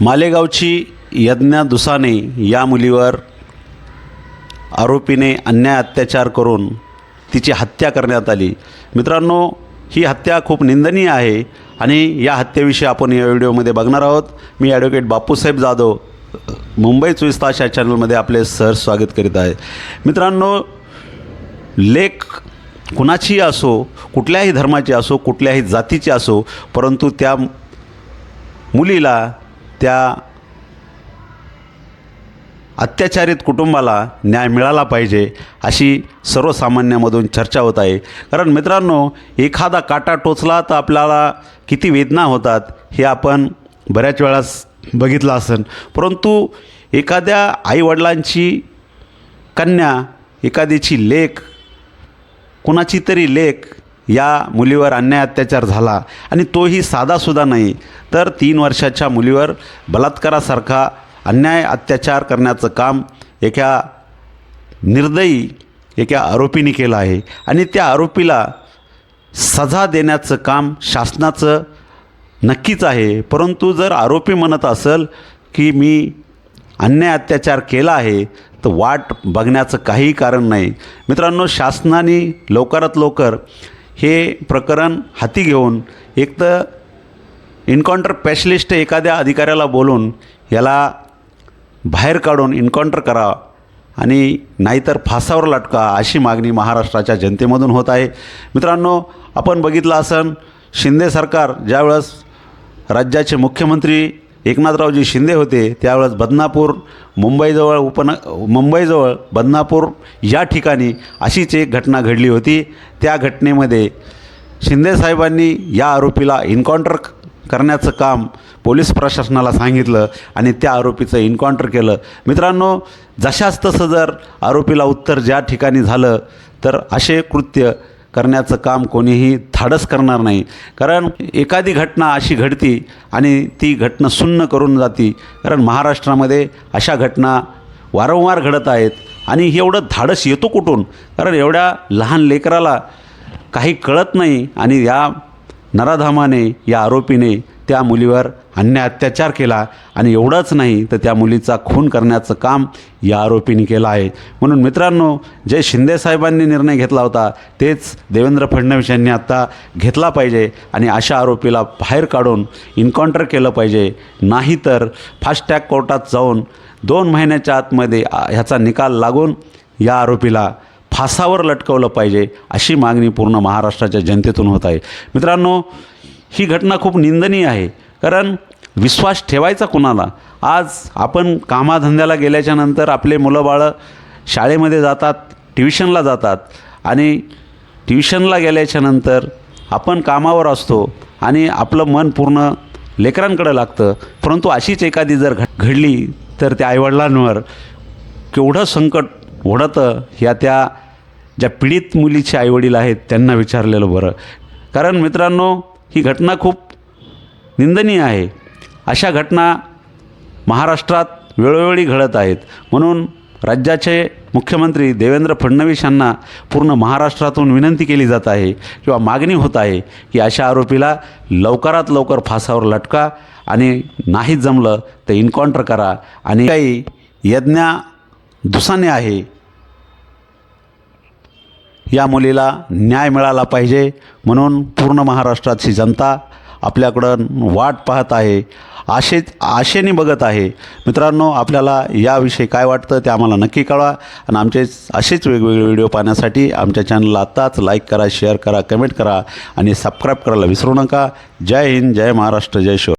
मालेगावची यज्ञा दुसाने या मुलीवर आरोपीने अन्याय अत्याचार करून तिची हत्या करण्यात आली। मित्रांनो, ही हत्या खूप निंदनीय आहे आणि या हत्येविषयी आपण या व्हिडिओमध्ये बघणार आहोत। मी ॲडव्होकेट बापूसाहेब जाधव मुंबई 24 तास या चॅनलमध्ये आपले सहर्ष स्वागत करीत आहे। मित्रांनो, लेख कुणाची असो, कुठल्याही धर्माची असो, कुठल्याही जातीची असो, परंतु त्या मुलीला, त्या अत्याचारित कुटुंबाला न्याय मिळाला पाहिजे अशी सर्वसामान्यामधून चर्चा होत आहे। कारण मित्रांनो, एखादा काटा टोचला तर आपल्याला किती वेदना होतात हे आपण बऱ्याच वेळास बघितलं असेल, परंतु एखाद्या आईवडिलांची कन्या, एखाद्याची लेक, कुणाची तरी लेक या मुलीवर अन्याय अत्याचार झाला आणि तोही साधासुद्धा नाही, तर 3 वर्षाच्या मुलीवर बलात्कारासारखा अन्याय अत्याचार करण्याचं काम एका निर्दयी आरोपीने केलं आहे आणि त्या आरोपीला सजा देण्याचं काम शासनाचं नक्कीच आहे। परंतु जर आरोपी म्हणत असेल की मी अन्याय अत्याचार केला आहे, तर वाट बघण्याचं काही कारण नाही। मित्रांनो, शासनाने लवकरात लवकर हे प्रकरण हाती घेऊन एक तर एन्काउंटर स्पेशलिस्ट एखाद्या अधिकाऱ्याला बोलून याला बाहेर काढून एन्काउंटर करा आणि नाहीतर फासावर लटका अशी मागणी महाराष्ट्राच्या जनतेमधून होत आहे। मित्रांनो, आपण बघितलं असेल, शिंदे सरकार ज्यावेळेस राज्याचे मुख्यमंत्री एकनाथरावजी शिंदे होते, त्यावेळेस बदनापूर मुंबईजवळ बदनापूर या ठिकाणी अशीच एक घटना घडली होती। त्या घटनेमध्ये शिंदे साहेबांनी या आरोपीला एन्काउंटर करण्याचं काम पोलीस प्रशासनाला सांगितलं आणि त्या आरोपीचं एन्काउंटर केलं। मित्रांनो, जशाच तसं जर आरोपीला उत्तर ज्या ठिकाणी झालं तर असे कृत्य करण्याचं काम कोणीही धाडस करणार नाही। कारण एखादी घटना अशी घडती आणि ती घटना सुन्न करून जाती, कारण महाराष्ट्रामध्ये अशा घटना वारंवार घडत आहेत आणि एवढं धाडस येतो कुठून? कारण एवढ्या लहान लेकराला काही कळत नाही आणि या नराधामाने, या आरोपीने त्या मुलीवर अन्याय अत्याचार केला आणि एवढंच नाही तर त्या मुलीचा खून करण्याचं काम या आरोपीने केलं आहे। म्हणून मित्रांनो, जे शिंदे साहेबांनी निर्णय घेतला होता तेच देवेंद्र फडणवीस यांनी आत्ता घेतला पाहिजे आणि अशा आरोपीला बाहेर काढून एन्काउंटर केलं पाहिजे। नाहीतर फास्ट ट्रॅक कोर्टात जाऊन 2 महिन्याच्या आतमध्ये ह्याचा निकाल लागून या आरोपीला फासावर लटकवलं पाहिजे अशी मागणी पूर्ण महाराष्ट्राच्या जनतेतून होत आहे। मित्रांनो, ही घटना खूप निंदनीय आहे। कारण विश्वास ठेवायचा कुणाला? आज आपण कामाधंद्याला गेल्याच्यानंतर आपले मुलं-बाळं शाळेमध्ये जातात, ट्युशनला जातात आणि ट्युशनला गेल्याच्यानंतर आपण कामावर असतो आणि आपलं मन पूर्ण लेकरांकडे लागतं, परंतु अशीच एखादी जर घडली तर त्या आईवडिलांवर केवढं संकट ओढतं ह्या त्या ज्या पीडित मुलीचे आईवडील आहेत त्यांना विचारलेलं बरं। कारण मित्रांनो, ही घटना खूप निंदनीय आहे। अशा घटना महाराष्ट्रात वेळोवेळी घडत आहेत। म्हणून राज्याचे मुख्यमंत्री देवेंद्र फडणवीस यांना पूर्ण महाराष्ट्रातून विनंती केली जात आहे किंवा मागणी होत आहे की अशा आरोपीला लवकरात लवकर फासावर लटका आणि नाही जमलं तर एन्काउंटर करा। आणि काही यज्ञा दुसाने आहे, या मुलीला न्याय मिळाला पाहिजे म्हणून पूर्ण महाराष्ट्राची जनता आपल्याकडं वाट पाहत आहे, आशेने बघत आहे। मित्रांनो, आपल्याला याविषयी काय वाटतं ते आम्हाला नक्की कळवा आणि आमचे असेच वेगवेगळे व्हिडिओ पाहण्यासाठी आमच्या चॅनलला आत्ताच लाईक करा, शेअर करा, कमेंट करा आणि सबस्क्राईब करायला विसरू नका। जय हिंद, जय महाराष्ट्र, जय शिव।